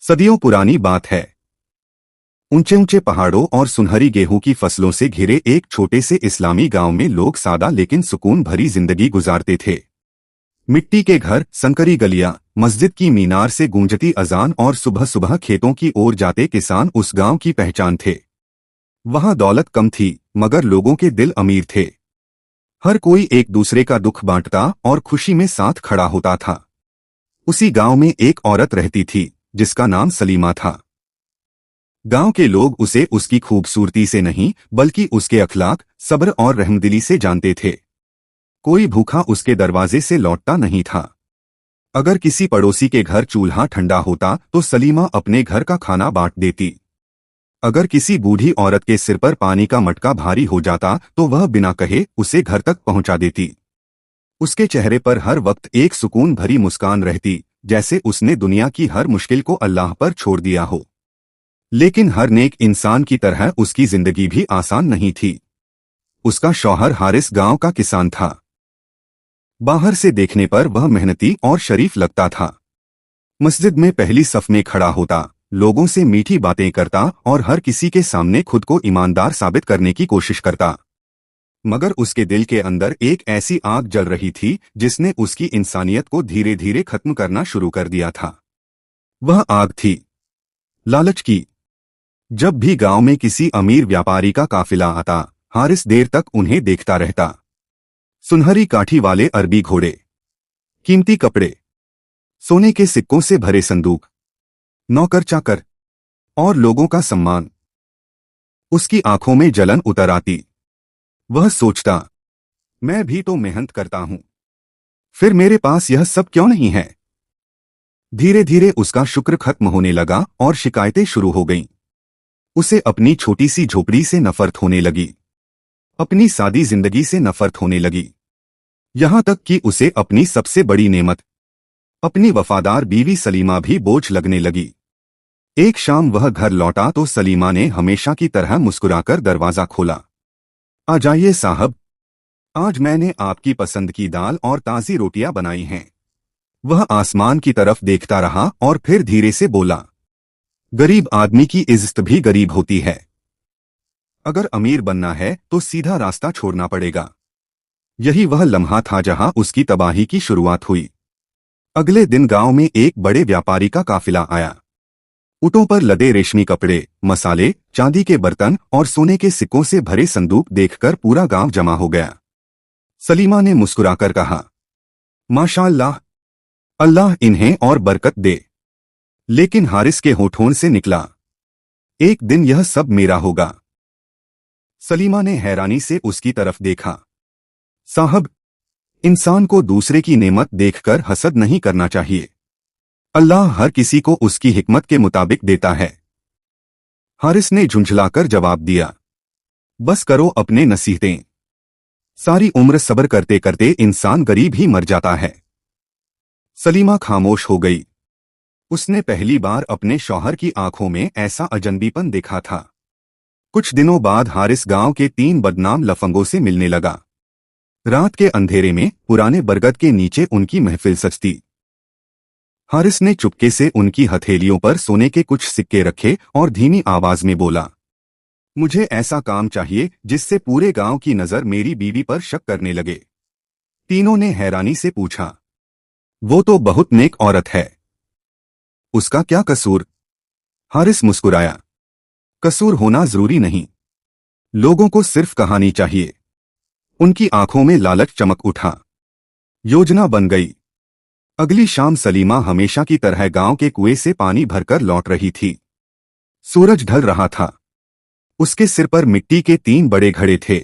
सदियों पुरानी बात है। ऊंचे ऊंचे पहाड़ों और सुनहरी गेहूं की फसलों से घिरे एक छोटे से इस्लामी गांव में लोग सादा लेकिन सुकून भरी जिंदगी गुजारते थे। मिट्टी के घर, संकरी गलियां, मस्जिद की मीनार से गूंजती अजान और सुबह सुबह खेतों की ओर जाते किसान उस गांव की पहचान थे। वहां दौलत कम थी, मगर लोगों के दिल अमीर थे। हर कोई एक दूसरे का दुख बांटता और खुशी में साथ खड़ा होता था। उसी गांव में एक औरत रहती थी जिसका नाम सलीमा था। गांव के लोग उसे उसकी खूबसूरती से नहीं बल्कि उसके अखलाक, सब्र और रहमदिली से जानते थे। कोई भूखा उसके दरवाजे से लौटता नहीं था। अगर किसी पड़ोसी के घर चूल्हा ठंडा होता तो सलीमा अपने घर का खाना बांट देती। अगर किसी बूढ़ी औरत के सिर पर पानी का मटका भारी हो जाता तो वह बिना कहे उसे घर तक पहुंचा देती। उसके चेहरे पर हर वक्त एक सुकून भरी मुस्कान रहती, जैसे उसने दुनिया की हर मुश्किल को अल्लाह पर छोड़ दिया हो। लेकिन हर नेक इंसान की तरह उसकी जिंदगी भी आसान नहीं थी। उसका शौहर हारिस गांव का किसान था। बाहर से देखने पर वह मेहनती और शरीफ लगता था। मस्जिद में पहली सफ में खड़ा होता, लोगों से मीठी बातें करता और हर किसी के सामने खुद को ईमानदार साबित करने की कोशिश करता। मगर उसके दिल के अंदर एक ऐसी आग जल रही थी जिसने उसकी इंसानियत को धीरे धीरे खत्म करना शुरू कर दिया था। वह आग थी लालच की। जब भी गांव में किसी अमीर व्यापारी का काफिला आता, हारिस देर तक उन्हें देखता रहता। सुनहरी काठी वाले अरबी घोड़े, कीमती कपड़े, सोने के सिक्कों से भरे संदूक, नौकर चाकर और लोगों का सम्मान। उसकी आंखों में जलन उतर आती। वह सोचता, मैं भी तो मेहनत करता हूं, फिर मेरे पास यह सब क्यों नहीं है। धीरे धीरे उसका शुक्र खत्म होने लगा और शिकायतें शुरू हो गईं। उसे अपनी छोटी सी झोपड़ी से नफरत होने लगी, अपनी सादी जिंदगी से नफरत होने लगी। यहां तक कि उसे अपनी सबसे बड़ी नेमत, अपनी वफादार बीवी सलीमा भी बोझ लगने लगी। एक शाम वह घर लौटा तो सलीमा ने हमेशा की तरह मुस्कुराकर दरवाजा खोला। आ जाइए साहब, आज मैंने आपकी पसंद की दाल और ताज़ी रोटियां बनाई हैं। वह आसमान की तरफ देखता रहा और फिर धीरे से बोला, गरीब आदमी की इज्जत भी गरीब होती है। अगर अमीर बनना है तो सीधा रास्ता छोड़ना पड़ेगा। यही वह लम्हा था जहां उसकी तबाही की शुरुआत हुई। अगले दिन गांव में एक बड़े व्यापारी का काफिला आया। ऊँटों पर लदे रेशमी कपड़े, मसाले, चांदी के बर्तन और सोने के सिक्कों से भरे संदूक देखकर पूरा गांव जमा हो गया। सलीमा ने मुस्कुराकर कहा, माशाअल्लाह, अल्लाह इन्हें और बरकत दे। लेकिन हारिस के होठों से निकला, एक दिन यह सब मेरा होगा। सलीमा ने हैरानी से उसकी तरफ देखा। साहब, इंसान को दूसरे की नेमत देखकर हसद नहीं करना चाहिए। अल्लाह हर किसी को उसकी हिकमत के मुताबिक देता है। हारिस ने झुंझलाकर जवाब दिया, बस करो अपने नसीहतें। सारी उम्र सब्र करते करते इंसान गरीब ही मर जाता है। सलीमा खामोश हो गई। उसने पहली बार अपने शौहर की आंखों में ऐसा अजनबीपन देखा था। कुछ दिनों बाद हारिस गांव के 3 बदनाम लफंगों से मिलने लगा। रात के अंधेरे में पुराने बरगद के नीचे उनकी महफिल सजती। हारिस ने चुपके से उनकी हथेलियों पर सोने के कुछ सिक्के रखे और धीमी आवाज में बोला, मुझे ऐसा काम चाहिए जिससे पूरे गांव की नजर मेरी बीवी पर शक करने लगे। तीनों ने हैरानी से पूछा, वो तो बहुत नेक औरत है, उसका क्या कसूर? हारिस मुस्कुराया, कसूर होना जरूरी नहीं, लोगों को सिर्फ कहानी चाहिए। उनकी आंखों में लालच चमक उठा। योजना बन गई। अगली शाम सलीमा हमेशा की तरह गांव के कुएं से पानी भरकर लौट रही थी। सूरज ढल रहा था। उसके सिर पर मिट्टी के 3 बड़े घड़े थे।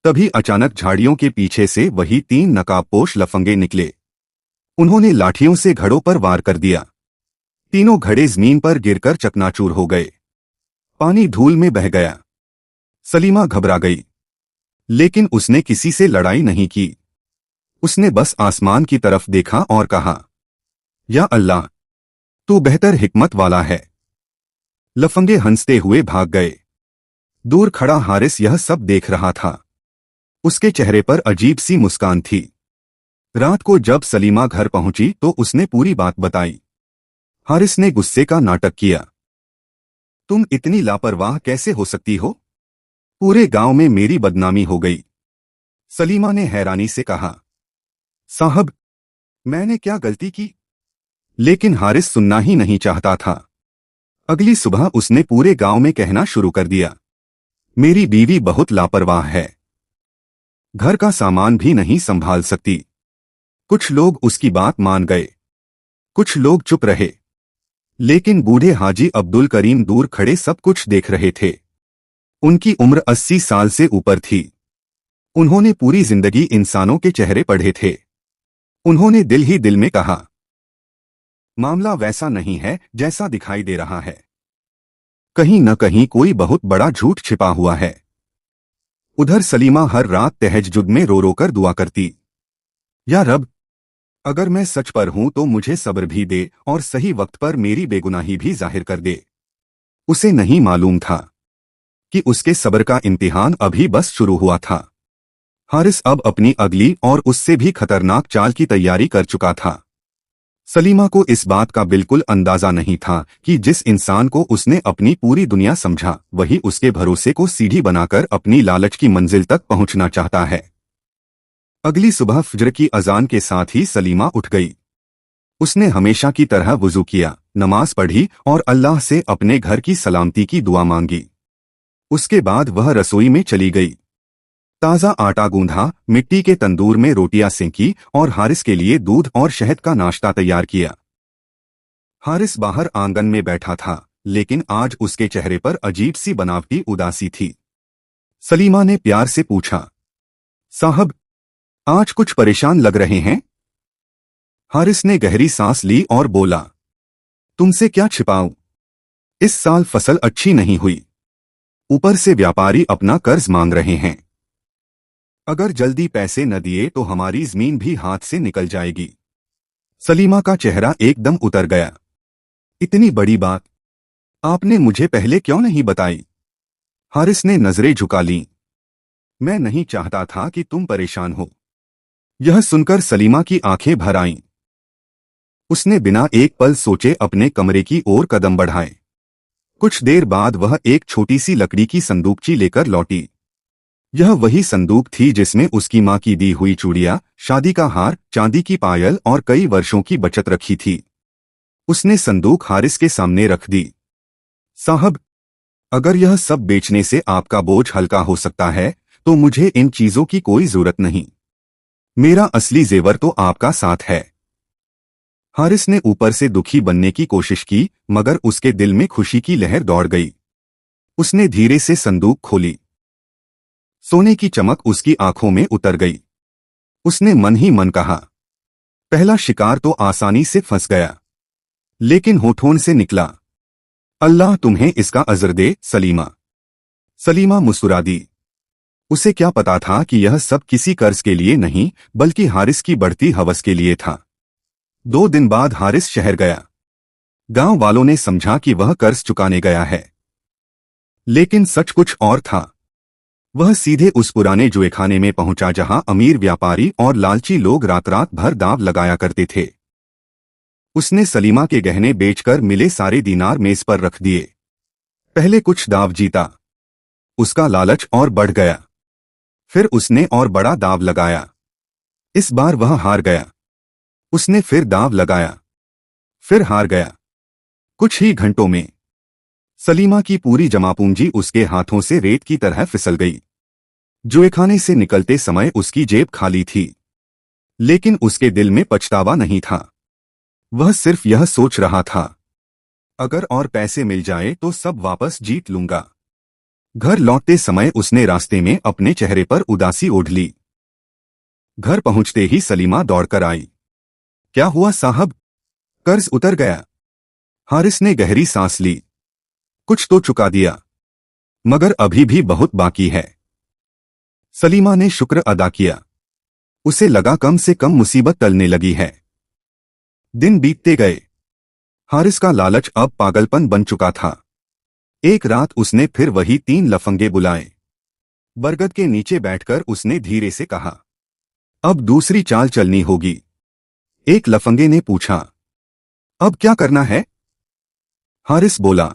तभी अचानक झाड़ियों के पीछे से वही 3 नकाबपोश लफंगे निकले। उन्होंने लाठियों से घड़ों पर वार कर दिया। तीनों घड़े जमीन पर गिरकर चकनाचूर हो गए। पानी धूल में बह गया। सलीमा घबरा गई, लेकिन उसने किसी से लड़ाई नहीं की। उसने बस आसमान की तरफ देखा और कहा, या अल्लाह, तू बेहतर हिकमत वाला है। लफंगे हंसते हुए भाग गए। दूर खड़ा हारिस यह सब देख रहा था। उसके चेहरे पर अजीब सी मुस्कान थी। रात को जब सलीमा घर पहुंची तो उसने पूरी बात बताई। हारिस ने गुस्से का नाटक किया। तुम इतनी लापरवाह कैसे हो सकती हो? पूरे गांव में मेरी बदनामी हो गई। सलीमा ने हैरानी से कहा। साहब, मैंने क्या गलती की? लेकिन हारिस सुनना ही नहीं चाहता था। अगली सुबह उसने पूरे गांव में कहना शुरू कर दिया, मेरी बीवी बहुत लापरवाह है, घर का सामान भी नहीं संभाल सकती। कुछ लोग उसकी बात मान गए, कुछ लोग चुप रहे, लेकिन बूढ़े हाजी अब्दुल करीम दूर खड़े सब कुछ देख रहे थे। उनकी उम्र 80 साल से ऊपर थी। उन्होंने पूरी जिंदगी इंसानों के चेहरे पढ़े थे। उन्होंने दिल ही दिल में कहा, मामला वैसा नहीं है जैसा दिखाई दे रहा है। कहीं न कहीं कोई बहुत बड़ा झूठ छिपा हुआ है। उधर सलीमा हर रात तहज्जुद में रो रो कर दुआ करती, या रब, अगर मैं सच पर हूं तो मुझे सब्र भी दे और सही वक्त पर मेरी बेगुनाही भी जाहिर कर दे। उसे नहीं मालूम था कि उसके सब्र का इम्तिहान अभी बस शुरू हुआ था। हारिस अब अपनी अगली और उससे भी खतरनाक चाल की तैयारी कर चुका था। सलीमा को इस बात का बिल्कुल अंदाजा नहीं था कि जिस इंसान को उसने अपनी पूरी दुनिया समझा वही उसके भरोसे को सीढ़ी बनाकर अपनी लालच की मंजिल तक पहुंचना चाहता है। अगली सुबह फजर की अजान के साथ ही सलीमा उठ गई। उसने हमेशा की तरह वुजू किया, नमाज पढ़ी और अल्लाह से अपने घर की सलामती की दुआ मांगी। उसके बाद वह रसोई में चली गई। ताज़ा आटा गूंधा, मिट्टी के तंदूर में रोटियां सेंकी और हारिस के लिए दूध और शहद का नाश्ता तैयार किया। हारिस बाहर आंगन में बैठा था, लेकिन आज उसके चेहरे पर अजीब सी बनावटी उदासी थी। सलीमा ने प्यार से पूछा, साहब, आज कुछ परेशान लग रहे हैं? हारिस ने गहरी सांस ली और बोला, तुमसे क्या छिपाऊं? इस साल फसल अच्छी नहीं हुई। ऊपर से व्यापारी अपना कर्ज मांग रहे हैं। अगर जल्दी पैसे न दिए तो हमारी जमीन भी हाथ से निकल जाएगी। सलीमा का चेहरा एकदम उतर गया। इतनी बड़ी बात आपने मुझे पहले क्यों नहीं बताई? हारिस ने नजरें झुका लीं। मैं नहीं चाहता था कि तुम परेशान हो। यह सुनकर सलीमा की आंखें भर आईं। उसने बिना एक पल सोचे अपने कमरे की ओर कदम बढ़ाए। कुछ देर बाद वह एक छोटी सी लकड़ी की संदूकची लेकर लौटी। यह वही संदूक थी जिसमें उसकी मां की दी हुई चूड़ियां, शादी का हार, चांदी की पायल और कई वर्षों की बचत रखी थी। उसने संदूक हारिस के सामने रख दी। साहब, अगर यह सब बेचने से आपका बोझ हल्का हो सकता है तो मुझे इन चीजों की कोई जरूरत नहीं। मेरा असली जेवर तो आपका साथ है। हारिस ने ऊपर से दुखी बनने की कोशिश की, मगर उसके दिल में खुशी की लहर दौड़ गई। उसने धीरे से संदूक खोली। सोने की चमक उसकी आंखों में उतर गई। उसने मन ही मन कहा, पहला शिकार तो आसानी से फंस गया। लेकिन होठों से निकला, अल्लाह तुम्हें इसका अजर दे सलीमा। सलीमा मुस्कुरा दी। उसे क्या पता था कि यह सब किसी कर्ज के लिए नहीं बल्कि हारिस की बढ़ती हवस के लिए था। 2 दिन बाद हारिस शहर गया। गांव वालों ने समझा कि वह कर्ज चुकाने गया है, लेकिन सच कुछ और था। वह सीधे उस पुराने जुएखाने में पहुंचा जहां अमीर व्यापारी और लालची लोग रात रात भर दांव लगाया करते थे। उसने सलीमा के गहने बेचकर मिले सारे दीनार मेज पर रख दिए। पहले कुछ दांव जीता, उसका लालच और बढ़ गया। फिर उसने और बड़ा दांव लगाया। इस बार वह हार गया। उसने फिर दांव लगाया, फिर हार गया। कुछ ही घंटों में सलीमा की पूरी जमापूंजी उसके हाथों से रेत की तरह फिसल गई। जुएखाने से निकलते समय उसकी जेब खाली थी, लेकिन उसके दिल में पछतावा नहीं था। वह सिर्फ यह सोच रहा था, अगर और पैसे मिल जाए तो सब वापस जीत लूंगा। घर लौटते समय उसने रास्ते में अपने चेहरे पर उदासी ओढ़ ली। घर पहुंचते ही सलीमा दौड़कर आई। क्या हुआ साहब? कर्ज उतर गया? हारिस ने गहरी सांस ली। कुछ तो चुका दिया, मगर अभी भी बहुत बाकी है। सलीमा ने शुक्र अदा किया। उसे लगा कम से कम मुसीबत टलने लगी है। दिन बीतते गए। हारिस का लालच अब पागलपन बन चुका था। एक रात उसने फिर वही 3 लफंगे बुलाए। बरगद के नीचे बैठकर उसने धीरे से कहा, अब दूसरी चाल चलनी होगी। एक लफंगे ने पूछा, अब क्या करना है? हारिस बोला,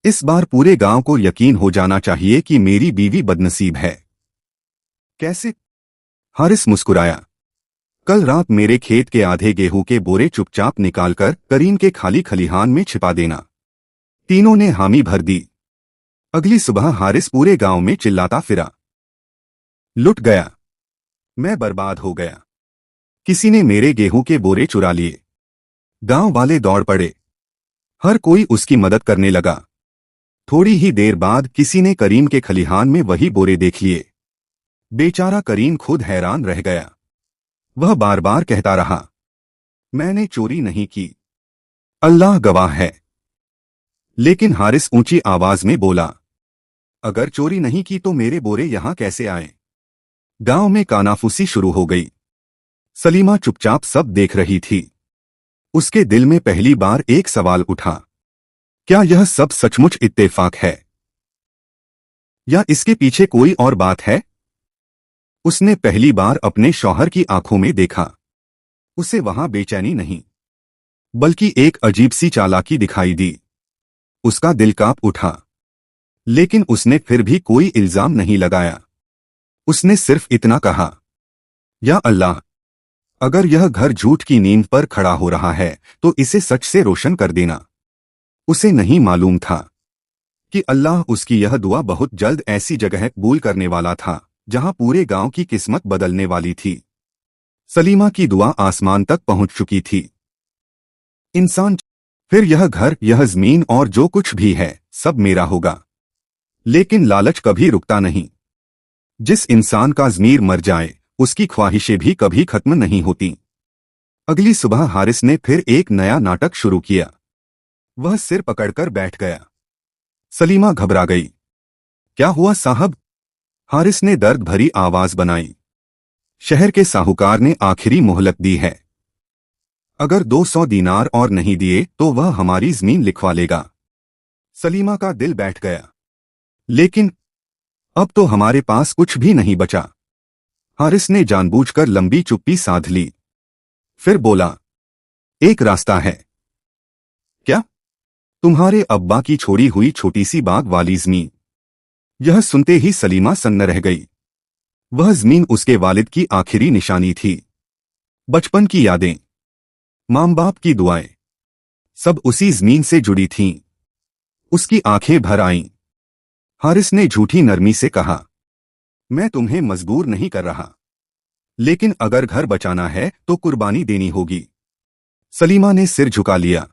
इस बार पूरे गांव को यकीन हो जाना चाहिए कि मेरी बीवी बदनसीब है। कैसे? हारिस मुस्कुराया। कल रात मेरे खेत के आधे गेहूं के बोरे चुपचाप निकालकर करीम के खाली खलिहान में छिपा देना। तीनों ने हामी भर दी। अगली सुबह हारिस पूरे गांव में चिल्लाता फिरा, लुट गया, मैं बर्बाद हो गया, किसी ने मेरे गेहूं के बोरे चुरा लिए। गांव वाले दौड़ पड़े, हर कोई उसकी मदद करने लगा। थोड़ी ही देर बाद किसी ने करीम के खलिहान में वही बोरे देख लिए। बेचारा करीम खुद हैरान रह गया। वह बार बार कहता रहा, मैंने चोरी नहीं की, अल्लाह गवाह है। लेकिन हारिस ऊंची आवाज में बोला, अगर चोरी नहीं की तो मेरे बोरे यहां कैसे आए? गांव में कानाफूसी शुरू हो गई। सलीमा चुपचाप सब देख रही थी। उसके दिल में पहली बार एक सवाल उठा, क्या यह सब सचमुच इत्तेफाक है या इसके पीछे कोई और बात है? उसने पहली बार अपने शौहर की आंखों में देखा। उसे वहां बेचैनी नहीं, बल्कि एक अजीब सी चालाकी दिखाई दी। उसका दिल कांप उठा, लेकिन उसने फिर भी कोई इल्जाम नहीं लगाया। उसने सिर्फ इतना कहा, या अल्लाह, अगर यह घर झूठ की नींद पर खड़ा हो रहा है तो इसे सच से रोशन कर देना। उसे नहीं मालूम था कि अल्लाह उसकी यह दुआ बहुत जल्द ऐसी जगह कबूल करने वाला था जहां पूरे गांव की किस्मत बदलने वाली थी। सलीमा की दुआ आसमान तक पहुंच चुकी थी। इंसान, फिर यह घर, यह जमीन और जो कुछ भी है सब मेरा होगा। लेकिन लालच कभी रुकता नहीं। जिस इंसान का ज़मीर मर जाए उसकी ख्वाहिशें भी कभी खत्म नहीं होती। अगली सुबह हारिस ने फिर एक नया नाटक शुरू किया। वह सिर पकड़कर बैठ गया। सलीमा घबरा गई। क्या हुआ साहब? हारिस ने दर्द भरी आवाज बनाई। शहर के साहूकार ने आखिरी मोहलत दी है। अगर 200 दीनार और नहीं दिए तो वह हमारी जमीन लिखवा लेगा। सलीमा का दिल बैठ गया। लेकिन अब तो हमारे पास कुछ भी नहीं बचा। हारिस ने जानबूझकर लंबी चुप्पी साध ली। फिर बोला, एक रास्ता है। क्या? तुम्हारे अब्बा की छोड़ी हुई छोटी सी बाग वाली जमीन। यह सुनते ही सलीमा सन्न रह गई। वह जमीन उसके वालिद की आखिरी निशानी थी। बचपन की यादें, मां बाप की दुआएं, सब उसी जमीन से जुड़ी थीं। उसकी आंखें भर आईं। हारिस ने झूठी नरमी से कहा, मैं तुम्हें मजबूर नहीं कर रहा, लेकिन अगर घर बचाना है तो कुर्बानी देनी होगी। सलीमा ने सिर झुका लिया।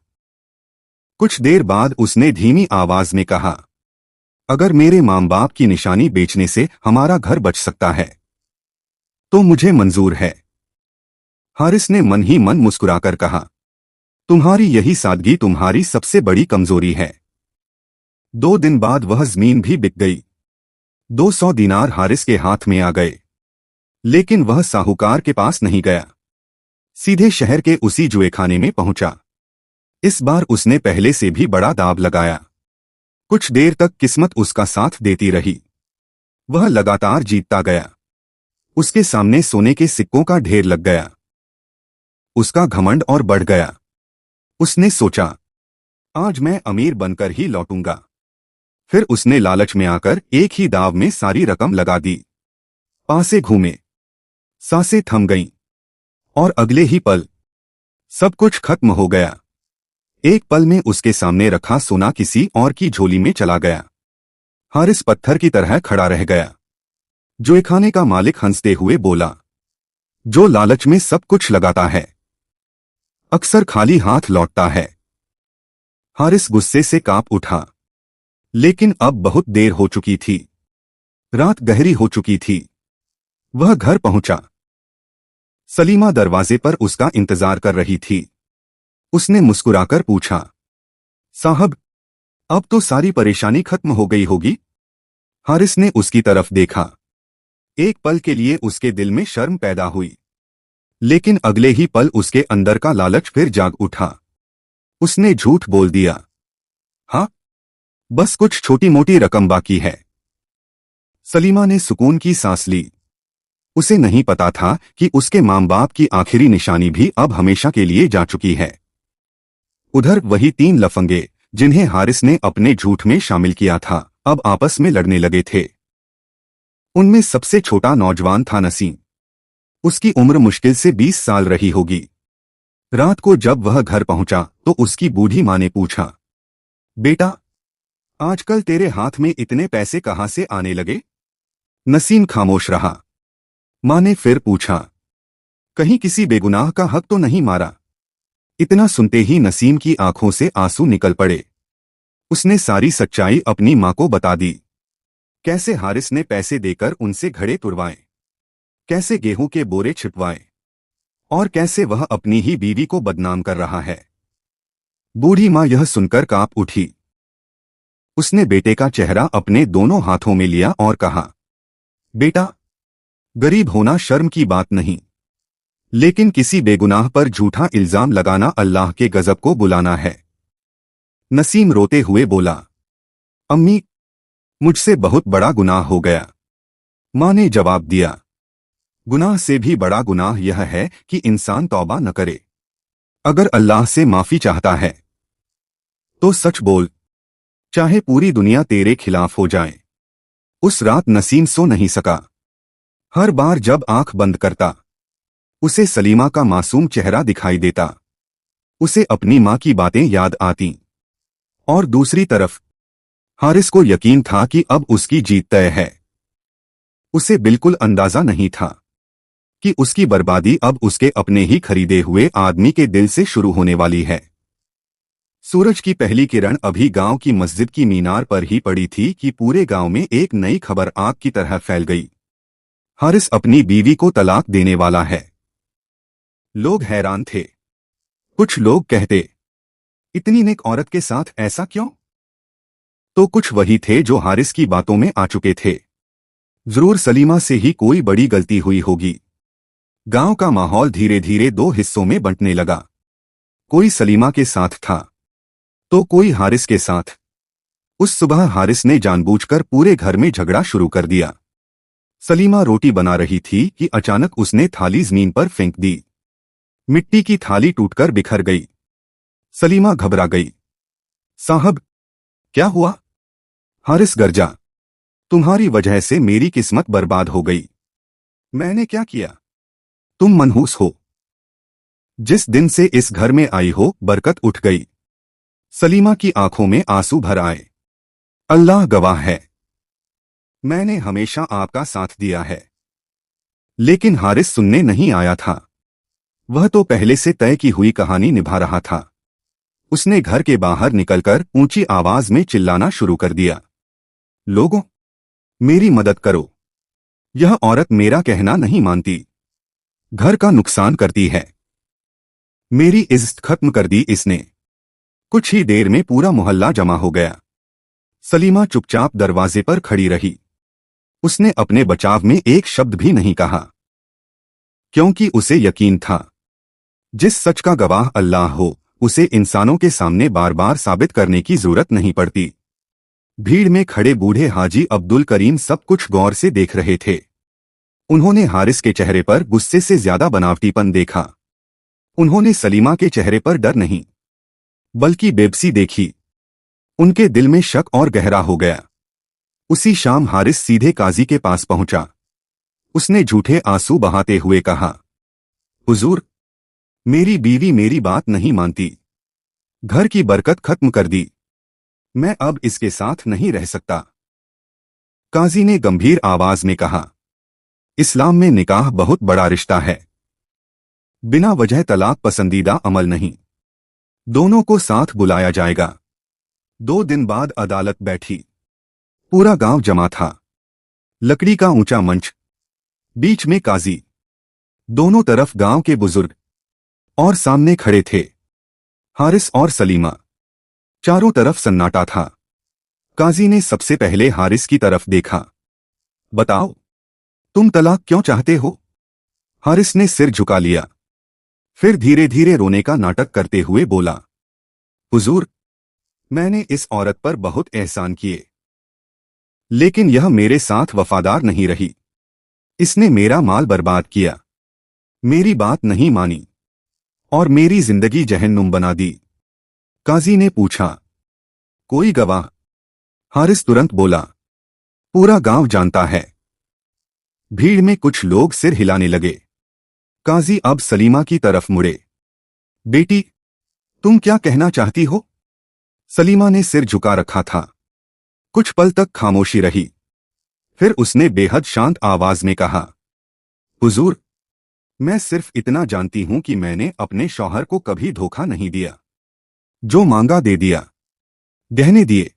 कुछ देर बाद उसने धीमी आवाज में कहा, अगर मेरे मां बाप की निशानी बेचने से हमारा घर बच सकता है तो मुझे मंजूर है। हारिस ने मन ही मन मुस्कुराकर कहा, तुम्हारी यही सादगी तुम्हारी सबसे बड़ी कमजोरी है। 2 दिन बाद वह जमीन भी बिक गई। 200 दीनार हारिस के हाथ में आ गए। लेकिन वह साहूकार के पास नहीं गया, सीधे शहर के उसी जुएखाने में पहुंचा। इस बार उसने पहले से भी बड़ा दांव लगाया। कुछ देर तक किस्मत उसका साथ देती रही। वह लगातार जीतता गया। उसके सामने सोने के सिक्कों का ढेर लग गया। उसका घमंड और बढ़ गया। उसने सोचा, आज मैं अमीर बनकर ही लौटूंगा। फिर उसने लालच में आकर एक ही दाव में सारी रकम लगा दी। पासे घूमे, सांसें थम गईं, और अगले ही पल सब कुछ खत्म हो गया। एक पल में उसके सामने रखा सोना किसी और की झोली में चला गया। हारिस पत्थर की तरह खड़ा रह गया। जुएखाने का मालिक हंसते हुए बोला, जो लालच में सब कुछ लगाता है अक्सर खाली हाथ लौटता है। हारिस गुस्से से कांप उठा। लेकिन अब बहुत देर हो चुकी थी। रात गहरी हो चुकी थी। वह घर पहुंचा। सलीमा दरवाजे पर उसका इंतजार कर रही थी। उसने मुस्कुराकर पूछा, साहब, अब तो सारी परेशानी खत्म हो गई होगी? हारिस ने उसकी तरफ देखा। एक पल के लिए उसके दिल में शर्म पैदा हुई, लेकिन अगले ही पल उसके अंदर का लालच फिर जाग उठा। उसने झूठ बोल दिया, हाँ, बस कुछ छोटी मोटी रकम बाकी है। सलीमा ने सुकून की सांस ली। उसे नहीं पता था कि उसके मां बाप की आखिरी निशानी भी अब हमेशा के लिए जा चुकी है। उधर वही 3 लफंगे जिन्हें हारिस ने अपने झूठ में शामिल किया था, अब आपस में लड़ने लगे थे। उनमें सबसे छोटा नौजवान था नसीम। उसकी उम्र मुश्किल से 20 साल रही होगी। रात को जब वह घर पहुंचा तो उसकी बूढ़ी मां ने पूछा, बेटा, आजकल तेरे हाथ में इतने पैसे कहां से आने लगे? नसीम खामोश रहा। मां ने फिर पूछा, कहीं किसी बेगुनाह का हक तो नहीं मारा? इतना सुनते ही नसीम की आंखों से आंसू निकल पड़े। उसने सारी सच्चाई अपनी मां को बता दी। कैसे हारिस ने पैसे देकर उनसे घड़े तुड़वाए, कैसे गेहूं के बोरे छिपवाए, और कैसे वह अपनी ही बीवी को बदनाम कर रहा है। बूढ़ी मां यह सुनकर कांप उठी। उसने बेटे का चेहरा अपने दोनों हाथों में लिया और कहा, बेटा, गरीब होना शर्म की बात नहीं, लेकिन किसी बेगुनाह पर झूठा इल्जाम लगाना अल्लाह के गजब को बुलाना है। नसीम रोते हुए बोला, अम्मी, मुझसे बहुत बड़ा गुनाह हो गया। मां ने जवाब दिया, गुनाह से भी बड़ा गुनाह यह है कि इंसान तौबा न करे। अगर अल्लाह से माफी चाहता है तो सच बोल, चाहे पूरी दुनिया तेरे खिलाफ हो जाए। उस रात नसीम सो नहीं सका। हर बार जब आंख बंद करता उसे सलीमा का मासूम चेहरा दिखाई देता। उसे अपनी मां की बातें याद आती। और दूसरी तरफ हारिस को यकीन था कि अब उसकी जीत तय है। उसे बिल्कुल अंदाजा नहीं था कि उसकी बर्बादी अब उसके अपने ही खरीदे हुए आदमी के दिल से शुरू होने वाली है। सूरज की पहली किरण अभी गांव की मस्जिद की मीनार पर ही पड़ी थी कि पूरे गांव में एक नई खबर आग की तरह फैल गई। हारिस अपनी बीवी को तलाक देने वाला है। लोग हैरान थे। कुछ लोग कहते, इतनी नेक औरत के साथ ऐसा क्यों? तो कुछ वही थे जो हारिस की बातों में आ चुके थे। जरूर सलीमा से ही कोई बड़ी गलती हुई होगी। गांव का माहौल धीरे धीरे दो हिस्सों में बंटने लगा। कोई सलीमा के साथ था तो कोई हारिस के साथ। उस सुबह हारिस ने जानबूझकर पूरे घर में झगड़ा शुरू कर दिया। सलीमा रोटी बना रही थी कि अचानक उसने थाली जमीन पर फेंक दी। मिट्टी की थाली टूटकर बिखर गई। सलीमा घबरा गई। साहब, क्या हुआ? हारिस गरजा, तुम्हारी वजह से मेरी किस्मत बर्बाद हो गई। मैंने क्या किया? तुम मनहूस हो। जिस दिन से इस घर में आई हो बरकत उठ गई। सलीमा की आंखों में आंसू भर आए। अल्लाह गवाह है, मैंने हमेशा आपका साथ दिया है। लेकिन हारिस सुनने नहीं आया था। वह तो पहले से तय की हुई कहानी निभा रहा था। उसने घर के बाहर निकलकर ऊंची आवाज में चिल्लाना शुरू कर दिया, लोगों, मेरी मदद करो। यह औरत मेरा कहना नहीं मानती, घर का नुकसान करती है। मेरी इज्जत खत्म कर दी इसने। कुछ ही देर में पूरा मोहल्ला जमा हो गया। सलीमा चुपचाप दरवाजे पर खड़ी रही। उसने अपने बचाव में एक शब्द भी नहीं कहा, क्योंकि उसे यकीन था जिस सच का गवाह अल्लाह हो उसे इंसानों के सामने बार बार साबित करने की जरूरत नहीं पड़ती। भीड़ में खड़े बूढ़े हाजी अब्दुल करीम सब कुछ गौर से देख रहे थे। उन्होंने हारिस के चेहरे पर गुस्से से ज्यादा बनावटीपन देखा। उन्होंने सलीमा के चेहरे पर डर नहीं बल्कि बेबसी देखी। उनके दिल में शक और गहरा हो गया। उसी शाम हारिस सीधे काजी के पास पहुंचा। उसने झूठे आंसू बहाते हुए कहा, हुजूर, मेरी बीवी मेरी बात नहीं मानती, घर की बरकत खत्म कर दी। मैं अब इसके साथ नहीं रह सकता। काजी ने गंभीर आवाज में कहा, इस्लाम में निकाह बहुत बड़ा रिश्ता है। बिना वजह तलाक पसंदीदा अमल नहीं। दोनों को साथ बुलाया जाएगा। 2 दिन बाद अदालत बैठी। पूरा गांव जमा था। लकड़ी का ऊंचा मंच, बीच में काजी, दोनों तरफ गांव के बुजुर्ग और सामने खड़े थे हारिस और सलीमा। चारों तरफ सन्नाटा था। काजी ने सबसे पहले हारिस की तरफ देखा। बताओ, तुम तलाक क्यों चाहते हो? हारिस ने सिर झुका लिया। फिर धीरे धीरे रोने का नाटक करते हुए बोला, हुजूर, मैंने इस औरत पर बहुत एहसान किए, लेकिन यह मेरे साथ वफादार नहीं रही। इसने मेरा माल बर्बाद किया, मेरी बात नहीं मानी और मेरी जिंदगी जहन्नुम बना दी। काजी ने पूछा, कोई गवाह? हारिस तुरंत बोला, पूरा गांव जानता है। भीड़ में कुछ लोग सिर हिलाने लगे। काजी अब सलीमा की तरफ मुड़े। बेटी, तुम क्या कहना चाहती हो? सलीमा ने सिर झुका रखा था। कुछ पल तक खामोशी रही। फिर उसने बेहद शांत आवाज में कहा, हुजूर, मैं सिर्फ इतना जानती हूं कि मैंने अपने शौहर को कभी धोखा नहीं दिया। जो मांगा दे दिया। गहने दिए,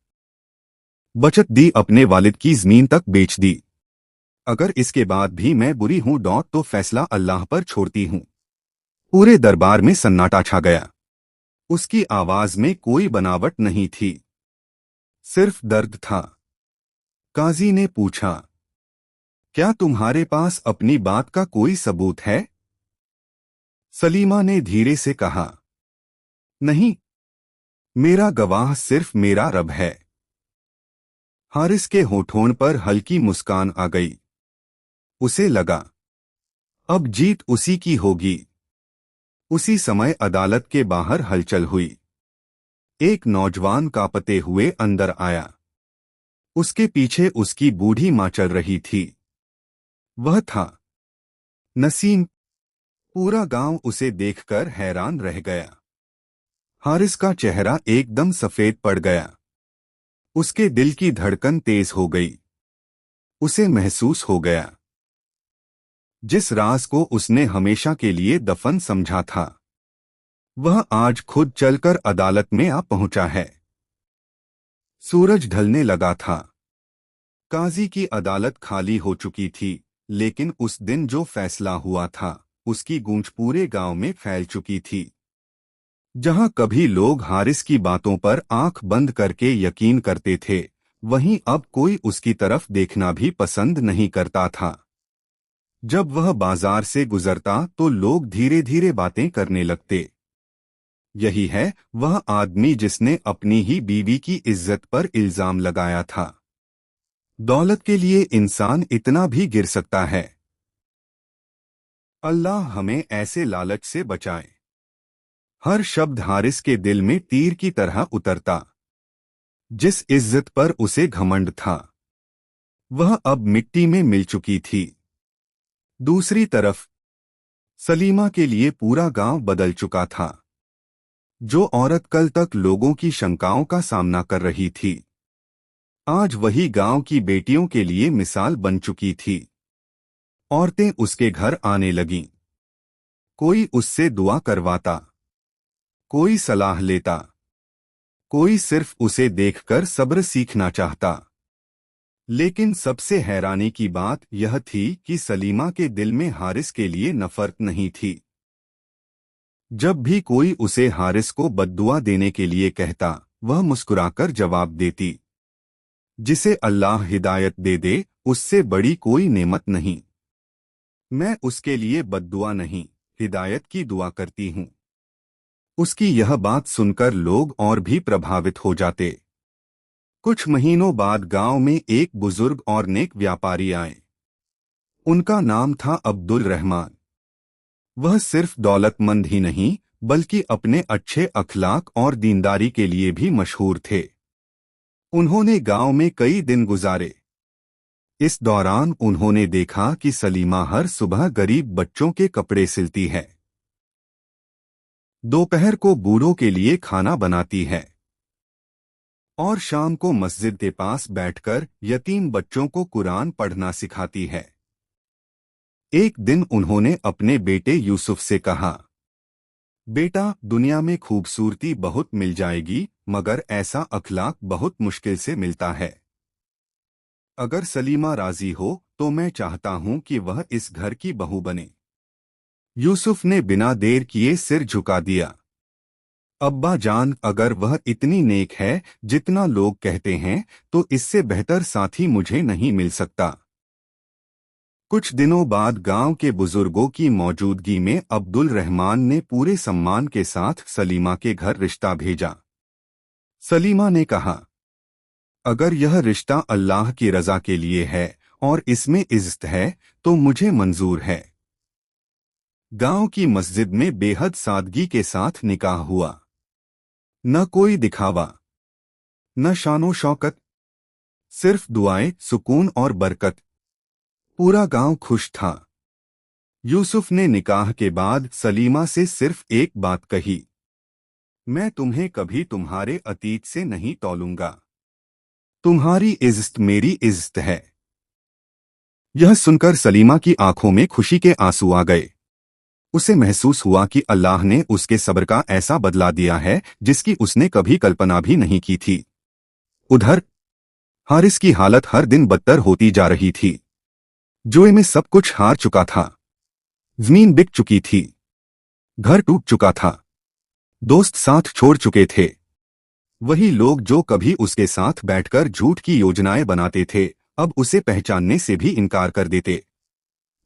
बचत दी, अपने वालिद की जमीन तक बेच दी। अगर इसके बाद भी मैं बुरी हूं तो फैसला अल्लाह पर छोड़ती हूं। पूरे दरबार में सन्नाटा छा गया। उसकी आवाज में कोई बनावट नहीं थी, सिर्फ दर्द था। काजी ने पूछा, क्या तुम्हारे पास अपनी बात का कोई सबूत है? सलीमा ने धीरे से कहा, नहीं, मेरा गवाह सिर्फ मेरा रब है। हारिस के होठों पर हल्की मुस्कान आ गई। उसे लगा, अब जीत उसी की होगी। उसी समय अदालत के बाहर हलचल हुई। एक नौजवान कांपते हुए अंदर आया। उसके पीछे उसकी बूढ़ी मां चल रही थी। वह था नसीम। पूरा गांव उसे देखकर हैरान रह गया। हारिस का चेहरा एकदम सफेद पड़ गया। उसके दिल की धड़कन तेज हो गई। उसे महसूस हो गया, जिस राज को उसने हमेशा के लिए दफन समझा था, वह आज खुद चलकर अदालत में आ पहुंचा है। सूरज ढलने लगा था। काजी की अदालत खाली हो चुकी थी, लेकिन उस दिन जो फैसला हुआ था, उसकी गूंज पूरे गांव में फैल चुकी थी। जहां कभी लोग हारिस की बातों पर आंख बंद करके यकीन करते थे, वहीं अब कोई उसकी तरफ देखना भी पसंद नहीं करता था। जब वह बाजार से गुजरता तो लोग धीरे धीरे बातें करने लगते। यही है वह आदमी जिसने अपनी ही बीवी की इज्जत पर इल्जाम लगाया था। दौलत के लिए इंसान इतना भी गिर सकता है। अल्लाह हमें ऐसे लालच से बचाए। हर शब्द हारिस के दिल में तीर की तरह उतरता। जिस इज्जत पर उसे घमंड था, वह अब मिट्टी में मिल चुकी थी। दूसरी तरफ सलीमा के लिए पूरा गांव बदल चुका था। जो औरत कल तक लोगों की शंकाओं का सामना कर रही थी, आज वही गांव की बेटियों के लिए मिसाल बन चुकी थी। औरतें उसके घर आने लगीं। कोई उससे दुआ करवाता, कोई सलाह लेता, कोई सिर्फ उसे देखकर सब्र सीखना चाहता। लेकिन सबसे हैरानी की बात यह थी कि सलीमा के दिल में हारिस के लिए नफरत नहीं थी। जब भी कोई उसे हारिस को बद्दुआ देने के लिए कहता, वह मुस्कुराकर जवाब देती, जिसे अल्लाह हिदायत दे दे, उससे बड़ी कोई नेमत नहीं। मैं उसके लिए बद्दुआ नहीं, हिदायत की दुआ करती हूँ। उसकी यह बात सुनकर लोग और भी प्रभावित हो जाते। कुछ महीनों बाद गांव में एक बुजुर्ग और नेक व्यापारी आए। उनका नाम था अब्दुल रहमान। वह सिर्फ दौलतमंद ही नहीं, बल्कि अपने अच्छे अखलाक और दीनदारी के लिए भी मशहूर थे। उन्होंने गांव में कई दिन गुजारे। इस दौरान उन्होंने देखा कि सलीमा हर सुबह गरीब बच्चों के कपड़े सिलती है, दोपहर को बूढ़ों के लिए खाना बनाती है और शाम को मस्जिद के पास बैठकर यतीम बच्चों को कुरान पढ़ना सिखाती है। एक दिन उन्होंने अपने बेटे यूसुफ से कहा, बेटा, दुनिया में खूबसूरती बहुत मिल जाएगी, मगर ऐसा अखलाक बहुत मुश्किल से मिलता है। अगर सलीमा राजी हो तो मैं चाहता हूं कि वह इस घर की बहू बने। यूसुफ ने बिना देर किए सिर झुका दिया। अब्बा जान, अगर वह इतनी नेक है जितना लोग कहते हैं, तो इससे बेहतर साथी मुझे नहीं मिल सकता। कुछ दिनों बाद गांव के बुजुर्गों की मौजूदगी में अब्दुल रहमान ने पूरे सम्मान के साथ सलीमा के घर रिश्ता भेजा। सलीमा ने कहा, अगर यह रिश्ता अल्लाह की रजा के लिए है और इसमें इज्जत है तो मुझे मंजूर है। गांव की मस्जिद में बेहद सादगी के साथ निकाह हुआ। न कोई दिखावा, न शानो शौकत, सिर्फ दुआएं, सुकून और बरकत। पूरा गांव खुश था। यूसुफ ने निकाह के बाद सलीमा से सिर्फ एक बात कही, मैं तुम्हें कभी तुम्हारे अतीत से नहीं तौलूंगा। तुम्हारी इज्जत मेरी इज्जत है। यह सुनकर सलीमा की आंखों में खुशी के आंसू आ गए। उसे महसूस हुआ कि अल्लाह ने उसके सब्र का ऐसा बदला दिया है जिसकी उसने कभी कल्पना भी नहीं की थी। उधर हारिस की हालत हर दिन बदतर होती जा रही थी। जुए में सब कुछ हार चुका था। जमीन बिक चुकी थी। घर टूट चुका था। दोस्त साथ छोड़ चुके थे। वही लोग जो कभी उसके साथ बैठकर झूठ की योजनाएं बनाते थे, अब उसे पहचानने से भी इनकार कर देते।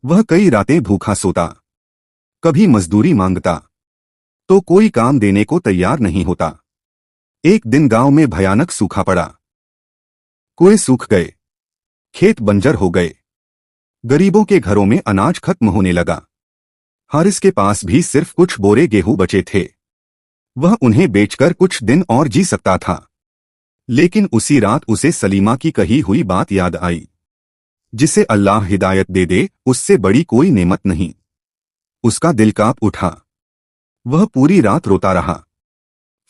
वह कई रातें भूखा सोता, कभी मजदूरी मांगता, तो कोई काम देने को तैयार नहीं होता। एक दिन गांव में भयानक सूखा पड़ा। कुएं सूख गए, खेत बंजर हो गए, गरीबों के घरों में अनाज खत्म होने लगा। हारिस के पास भी सिर्फ कुछ बोरे गेहूं बचे थे। वह उन्हें बेचकर कुछ दिन और जी सकता था। लेकिन उसी रात उसे सलीमा की कही हुई बात याद आई, जिसे अल्लाह हिदायत दे दे उससे बड़ी कोई नेमत नहीं। उसका दिल कांप उठा। वह पूरी रात रोता रहा।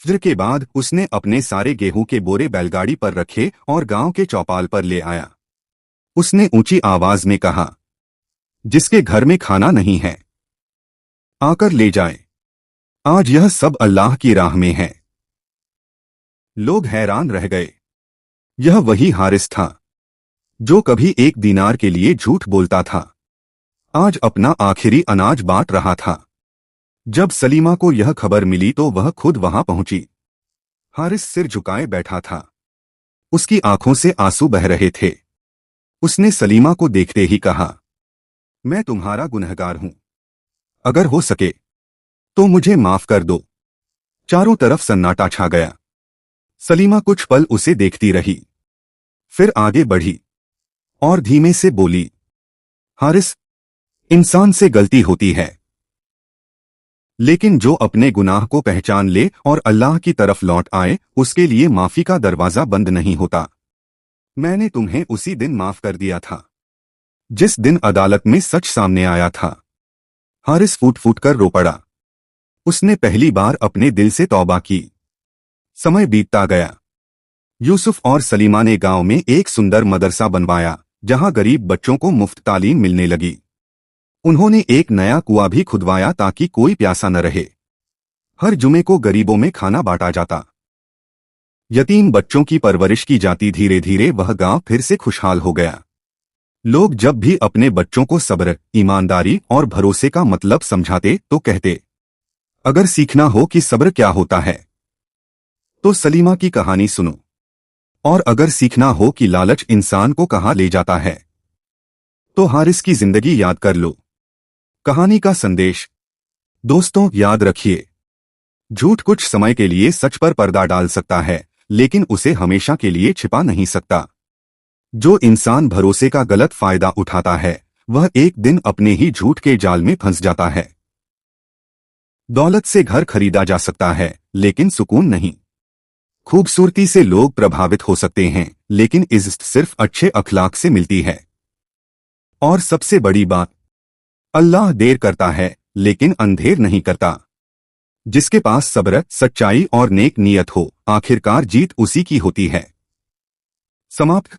फजर के बाद उसने अपने सारे गेहूं के बोरे बैलगाड़ी पर रखे और गांव के चौपाल पर ले आया। उसने ऊंची आवाज में कहा, जिसके घर में खाना नहीं है, आकर ले जाए। आज यह सब अल्लाह की राह में है। लोग हैरान रह गए। यह वही हारिस था जो कभी एक दीनार के लिए झूठ बोलता था, आज अपना आखिरी अनाज बांट रहा था। जब सलीमा को यह खबर मिली तो वह खुद वहां पहुंची। हारिस सिर झुकाए बैठा था। उसकी आंखों से आंसू बह रहे थे। उसने सलीमा को देखते ही कहा, मैं तुम्हारा गुनहगार हूं। अगर हो सके तो मुझे माफ कर दो। चारों तरफ सन्नाटा छा गया। सलीमा कुछ पल उसे देखती रही, फिर आगे बढ़ी और धीमे से बोली, हारिस, इंसान से गलती होती है, लेकिन जो अपने गुनाह को पहचान ले और अल्लाह की तरफ लौट आए, उसके लिए माफी का दरवाजा बंद नहीं होता। मैंने तुम्हें उसी दिन माफ कर दिया था जिस दिन अदालत में सच सामने आया था। हारिस फूट फूट कर रो पड़ा। उसने पहली बार अपने दिल से तौबा की। समय बीतता गया। यूसुफ और सलीमा ने गांव में एक सुंदर मदरसा बनवाया जहां गरीब बच्चों को मुफ्त तालीम मिलने लगी। उन्होंने एक नया कुआं भी खुदवाया ताकि कोई प्यासा न रहे। हर जुमे को गरीबों में खाना बांटा जाता। यतीम बच्चों की परवरिश की जाती। धीरे धीरे वह गांव फिर से खुशहाल हो गया। लोग जब भी अपने बच्चों को सब्र, ईमानदारी और भरोसे का मतलब समझाते तो कहते, अगर सीखना हो कि सब्र क्या होता है तो सलीमा की कहानी सुनो, और अगर सीखना हो कि लालच इंसान को कहां ले जाता है तो हारिस की जिंदगी याद कर लो। कहानी का संदेश, दोस्तों याद रखिए, झूठ कुछ समय के लिए सच पर पर्दा डाल सकता है, लेकिन उसे हमेशा के लिए छिपा नहीं सकता। जो इंसान भरोसे का गलत फायदा उठाता है वह एक दिन अपने ही झूठ के जाल में फंस जाता है। दौलत से घर खरीदा जा सकता है लेकिन सुकून नहीं। खूबसूरती से लोग प्रभावित हो सकते हैं लेकिन इज्जत सिर्फ अच्छे अखलाक से मिलती है। और सबसे बड़ी बात, अल्लाह देर करता है लेकिन अंधेर नहीं करता। जिसके पास सब्र, सच्चाई और नेक नीयत हो, आखिरकार जीत उसी की होती है। समाप्त।